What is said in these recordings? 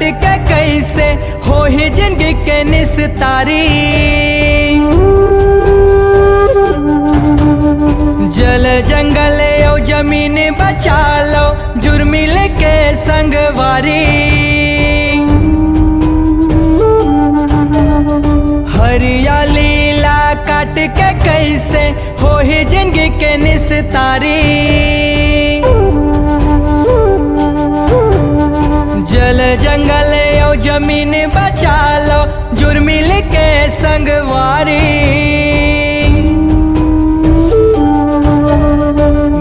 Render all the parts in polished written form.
के कैसे हो ही जिंदगी के निस्तारी। जल जंगल और जमीन बचा लो जुर्मिल के संगवारी। हरियाली ला काट के कैसे हो ही जिंदगी के निस्तारी। जल जंगल और जमीन बचा लो जुर्मिल के संगवारी।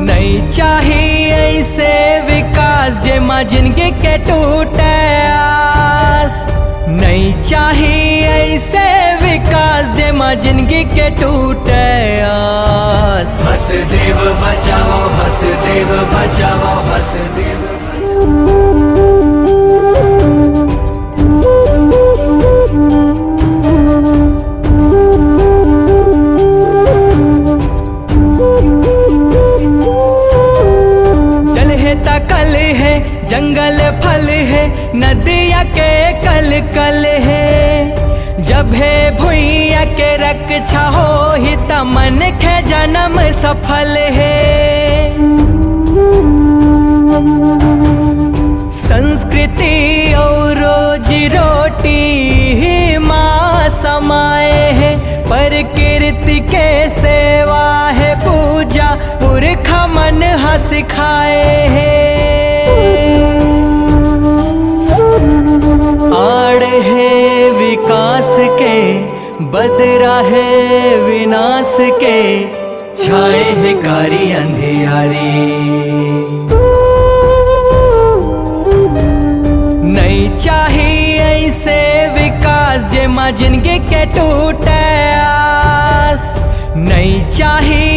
नहीं चाहिए ऐसे विकास जेमा जिंदगी के टूटे आस। नहीं चाहिए ऐसे विकास जेमा जिंदगी के टूटे आस। हसदेव बचाओ, हसदेव बचाओ, हसदेव कल है जंगल फल है नदिया के कल कल है। जब है भुइया के रक्षा हो ही तमन के जन्म सफल है। संस्कृति और रोजी रोटी ही माँ समाए है। प्रकृति के सेवा है पूजा पुरखा मन सिखाए है। आड़ है विकास के बदरा है विनाश के छाए है कारी अंधियारी। नहीं चाहिए ऐसे विकास जेमा जिंदगी के टूटे आस। नहीं चाहिए